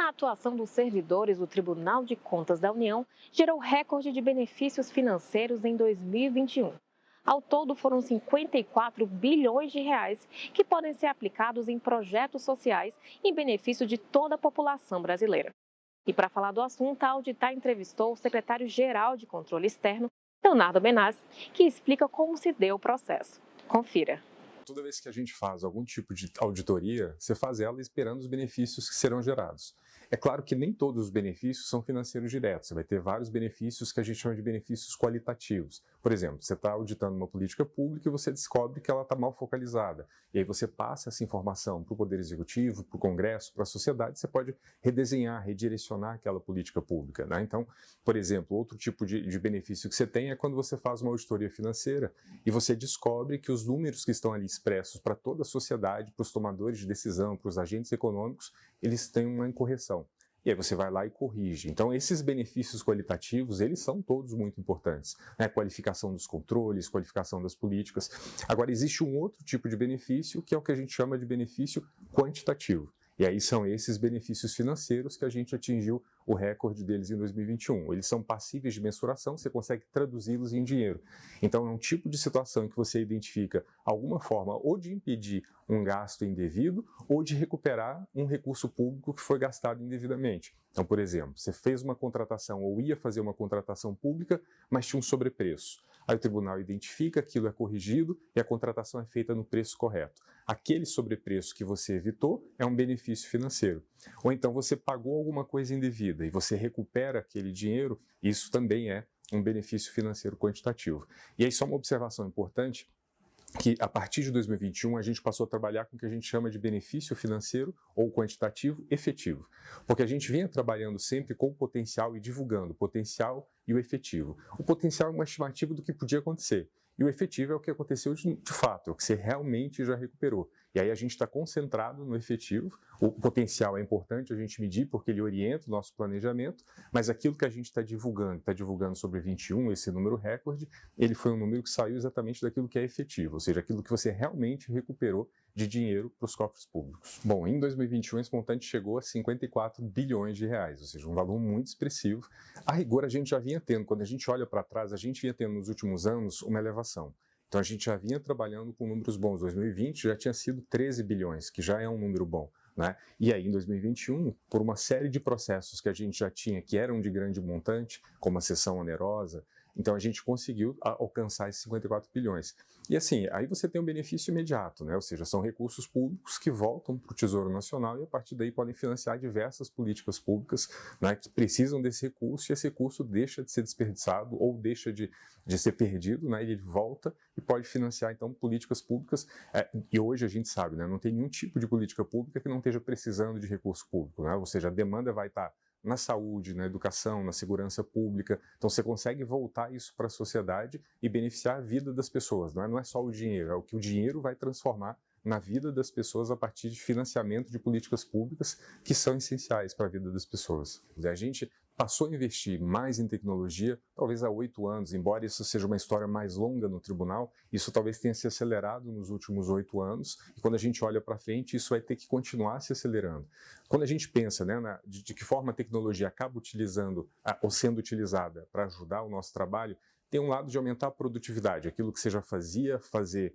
A atuação dos servidores do Tribunal de Contas da União gerou recorde de benefícios financeiros em 2021. Ao todo, foram 54 bilhões de reais que podem ser aplicados em projetos sociais em benefício de toda a população brasileira. E para falar do assunto, a Auditar entrevistou o secretário-geral de Controle Externo, Leonardo Benassi, que explica como se deu o processo. Confira. Toda vez que a gente faz algum tipo de auditoria, você faz ela esperando os benefícios que serão gerados. É claro que nem todos os benefícios são financeiros diretos, você vai ter vários benefícios que a gente chama de benefícios qualitativos. Por exemplo, você está auditando uma política pública e você descobre que ela está mal focalizada. E aí você passa essa informação para o Poder Executivo, para o Congresso, para a sociedade, você pode redesenhar, redirecionar aquela política pública, né? Então, por exemplo, outro tipo de benefício que você tem é quando você faz uma auditoria financeira e você descobre que os números que estão ali expressos para toda a sociedade, para os tomadores de decisão, para os agentes econômicos, eles têm uma incorreção. E aí você vai lá e corrige. Então, esses benefícios qualitativos, eles são todos muito importantes, né? Qualificação dos controles, qualificação das políticas. Agora, existe um outro tipo de benefício, que é o que a gente chama de benefício quantitativo. E aí são esses benefícios financeiros que a gente atingiu o recorde deles em 2021. Eles são passíveis de mensuração, você consegue traduzi-los em dinheiro. Então, é um tipo de situação em que você identifica alguma forma ou de impedir um gasto indevido ou de recuperar um recurso público que foi gastado indevidamente. Então, por exemplo, você fez uma contratação ou ia fazer uma contratação pública, mas tinha um sobrepreço. Aí o tribunal identifica, aquilo é corrigido e a contratação é feita no preço correto. Aquele sobrepreço que você evitou é um benefício financeiro. Ou então você pagou alguma coisa indevida e você recupera aquele dinheiro, isso também é um benefício financeiro quantitativo. E aí só uma observação importante, que a partir de 2021 a gente passou a trabalhar com o que a gente chama de benefício financeiro ou quantitativo efetivo, porque a gente vinha trabalhando sempre com o potencial e divulgando o potencial e o efetivo. O potencial é uma estimativa do que podia acontecer e o efetivo é o que aconteceu de fato, é o que você realmente já recuperou. E aí a gente está concentrado no efetivo. O potencial é importante a gente medir porque ele orienta o nosso planejamento, mas aquilo que a gente está divulgando sobre 21, esse número recorde, ele foi um número que saiu exatamente daquilo que é efetivo, ou seja, aquilo que você realmente recuperou de dinheiro para os cofres públicos. Bom, em 2021 esse montante chegou a 54 bilhões de reais, ou seja, um valor muito expressivo. A rigor a gente já vinha tendo, quando a gente olha para trás, a gente vinha tendo nos últimos anos uma elevação. Então a gente já vinha trabalhando com números bons. 2020 já tinha sido 13 bilhões, que já é um número bom, né? E aí em 2021, por uma série de processos que a gente já tinha que eram de grande montante, como a cessão onerosa, então a gente conseguiu alcançar esses 54 bilhões. E assim, aí você tem um benefício imediato, né? Ou seja, são recursos públicos que voltam para o Tesouro Nacional e a partir daí podem financiar diversas políticas públicas, né, que precisam desse recurso e esse recurso deixa de ser desperdiçado ou deixa de ser perdido, né? E ele volta e pode financiar então políticas públicas. E hoje a gente sabe, né? Não tem nenhum tipo de política pública que não esteja precisando de recurso público, né? Ou seja, a demanda vai estar na saúde, na educação, na segurança pública. Então você consegue voltar isso para a sociedade e beneficiar a vida das pessoas. Não é só o dinheiro, é o que o dinheiro vai transformar na vida das pessoas a partir de financiamento de políticas públicas que são essenciais para a vida das pessoas. A gente passou a investir mais em tecnologia, talvez há 8 anos, embora isso seja uma história mais longa no tribunal, isso talvez tenha se acelerado nos últimos 8 anos, e quando a gente olha para frente, isso vai ter que continuar se acelerando. Quando a gente pensa, né, de que forma a tecnologia acaba utilizando ou sendo utilizada para ajudar o nosso trabalho, tem um lado de aumentar a produtividade, aquilo que você já fazia, fazer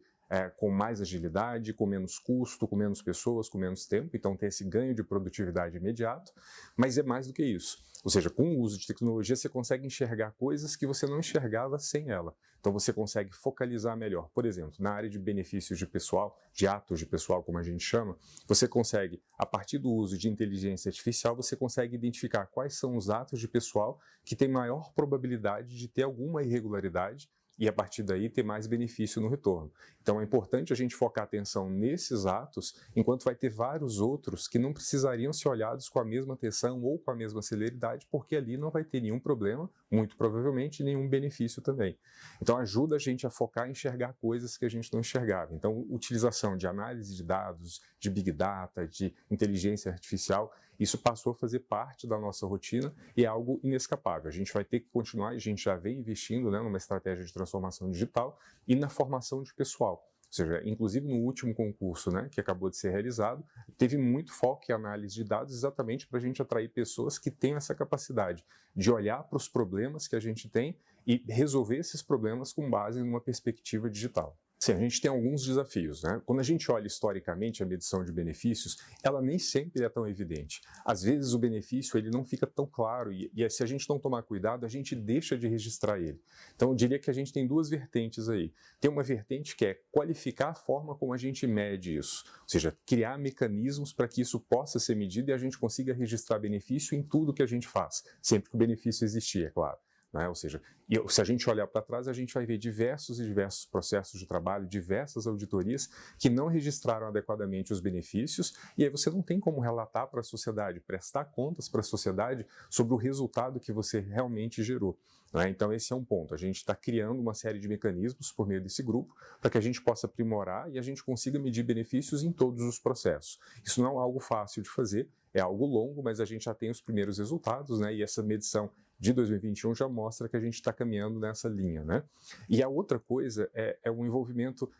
com mais agilidade, com menos custo, com menos pessoas, com menos tempo, então tem esse ganho de produtividade imediato, mas é mais do que isso. Ou seja, com o uso de tecnologia você consegue enxergar coisas que você não enxergava sem ela. Então você consegue focalizar melhor. Por exemplo, na área de benefícios de pessoal, de atos de pessoal, como a gente chama, você consegue, a partir do uso de inteligência artificial, você consegue identificar quais são os atos de pessoal que têm maior probabilidade de ter alguma irregularidade e a partir daí ter mais benefício no retorno. Então é importante a gente focar a atenção nesses atos, enquanto vai ter vários outros que não precisariam ser olhados com a mesma atenção ou com a mesma celeridade, porque ali não vai ter nenhum problema, muito provavelmente nenhum benefício também. Então ajuda a gente a focar e enxergar coisas que a gente não enxergava. Então utilização de análise de dados, de Big Data, de inteligência artificial, isso passou a fazer parte da nossa rotina e é algo inescapável. A gente vai ter que continuar, a gente já vem investindo, né, numa estratégia de transformação digital e na formação de pessoal. Ou seja, inclusive no último concurso, né, que acabou de ser realizado, teve muito foco em análise de dados exatamente para a gente atrair pessoas que tenham essa capacidade de olhar para os problemas que a gente tem e resolver esses problemas com base numa perspectiva digital. Sim, a gente tem alguns desafios, né? Quando a gente olha historicamente a medição de benefícios, ela nem sempre é tão evidente. Às vezes o benefício ele não fica tão claro e se a gente não tomar cuidado, a gente deixa de registrar ele. Então eu diria que a gente tem duas vertentes aí. Tem uma vertente que é qualificar a forma como a gente mede isso, ou seja, criar mecanismos para que isso possa ser medido e a gente consiga registrar benefício em tudo que a gente faz, sempre que o benefício existir, é claro. Né? Ou seja, se a gente olhar para trás, a gente vai ver diversos e diversos processos de trabalho, diversas auditorias que não registraram adequadamente os benefícios, e aí você não tem como relatar para a sociedade, prestar contas para a sociedade sobre o resultado que você realmente gerou. Né? Então, esse é um ponto. A gente está criando uma série de mecanismos por meio desse grupo para que a gente possa aprimorar e a gente consiga medir benefícios em todos os processos. Isso não é algo fácil de fazer, é algo longo, mas a gente já tem os primeiros resultados, né? E essa medição de 2021 já mostra que a gente está caminhando nessa linha, né? E a outra coisa é o envolvimento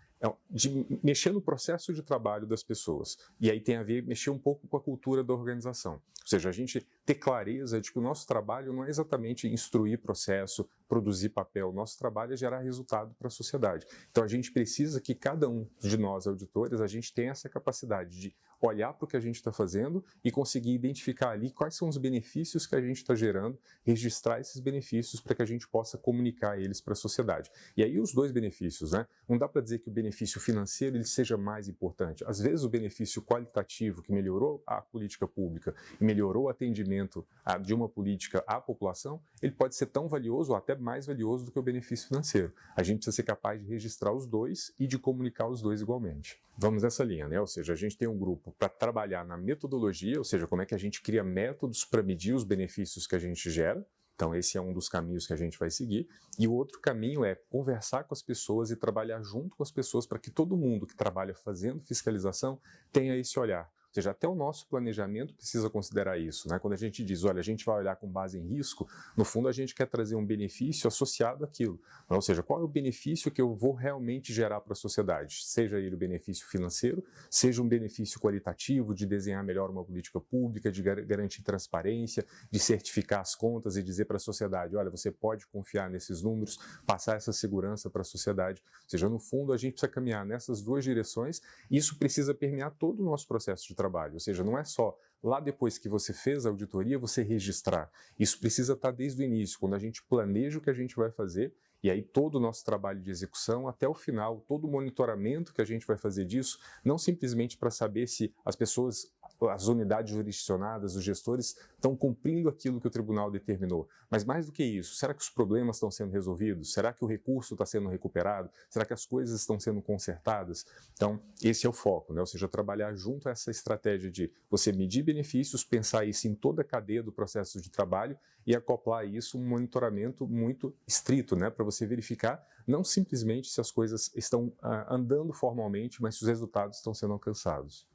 de mexer no processo de trabalho das pessoas. E aí tem a ver, mexer um pouco com a cultura da organização. Ou seja, a gente ter clareza de que o nosso trabalho não é exatamente instruir processo, produzir papel. O nosso trabalho é gerar resultado para a sociedade. Então, a gente precisa que cada um de nós, auditores, a gente tenha essa capacidade de olhar para o que a gente está fazendo e conseguir identificar ali quais são os benefícios que a gente está gerando, registrar esses benefícios para que a gente possa comunicar eles para a sociedade. E aí os dois benefícios, né? Não dá para dizer que o benefício financeiro ele seja mais importante. Às vezes o benefício qualitativo que melhorou a política pública e melhorou o atendimento de uma política à população, ele pode ser tão valioso ou até mais valioso do que o benefício financeiro. A gente precisa ser capaz de registrar os dois e de comunicar os dois igualmente. Vamos nessa linha, né? Ou seja, a gente tem um grupo para trabalhar na metodologia, ou seja, como é que a gente cria métodos para medir os benefícios que a gente gera. Então, esse é um dos caminhos que a gente vai seguir. E o outro caminho é conversar com as pessoas e trabalhar junto com as pessoas para que todo mundo que trabalha fazendo fiscalização tenha esse olhar. Ou seja, até o nosso planejamento precisa considerar isso, né? Quando a gente diz, olha, a gente vai olhar com base em risco, no fundo a gente quer trazer um benefício associado àquilo. Ou seja, qual é o benefício que eu vou realmente gerar para a sociedade? Seja ele o benefício financeiro, seja um benefício qualitativo de desenhar melhor uma política pública, de garantir transparência, de certificar as contas e dizer para a sociedade, olha, você pode confiar nesses números, passar essa segurança para a sociedade. Ou seja, no fundo a gente precisa caminhar nessas duas direções e isso precisa permear todo o nosso processo de trabalho, ou seja, não é só lá depois que você fez a auditoria você registrar. Isso precisa estar desde o início, quando a gente planeja o que a gente vai fazer e aí todo o nosso trabalho de execução até o final, todo o monitoramento que a gente vai fazer disso, não simplesmente para saber se as pessoas, as unidades jurisdicionadas, os gestores estão cumprindo aquilo que o tribunal determinou. Mas mais do que isso, será que os problemas estão sendo resolvidos? Será que o recurso está sendo recuperado? Será que as coisas estão sendo consertadas? Então, esse é o foco, né? Ou seja, trabalhar junto a essa estratégia de você medir benefícios, pensar isso em toda a cadeia do processo de trabalho e acoplar isso um monitoramento muito estrito, né? Para você verificar não simplesmente se as coisas estão andando formalmente, mas se os resultados estão sendo alcançados.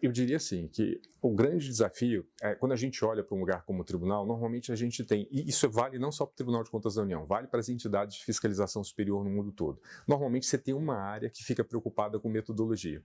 Eu diria assim, que o grande desafio é quando a gente olha para um lugar como o tribunal, normalmente a gente tem, e isso vale não só para o Tribunal de Contas da União, vale para as entidades de fiscalização superior no mundo todo. Normalmente você tem uma área que fica preocupada com metodologia.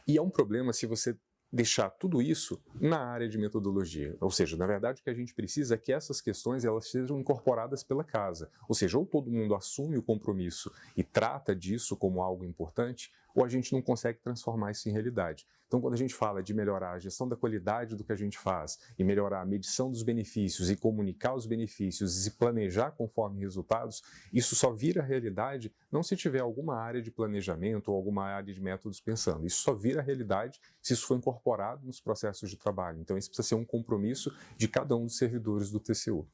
E é um problema se você deixar tudo isso na área de metodologia. Ou seja, na verdade o que a gente precisa é que essas questões elas sejam incorporadas pela casa. Ou seja, ou todo mundo assume o compromisso e trata disso como algo importante, ou a gente não consegue transformar isso em realidade. Então, quando a gente fala de melhorar a gestão da qualidade do que a gente faz e melhorar a medição dos benefícios e comunicar os benefícios e planejar conforme resultados, isso só vira realidade não se tiver alguma área de planejamento ou alguma área de métodos pensando. Isso só vira realidade se isso for incorporado nos processos de trabalho. Então, isso precisa ser um compromisso de cada um dos servidores do TCU.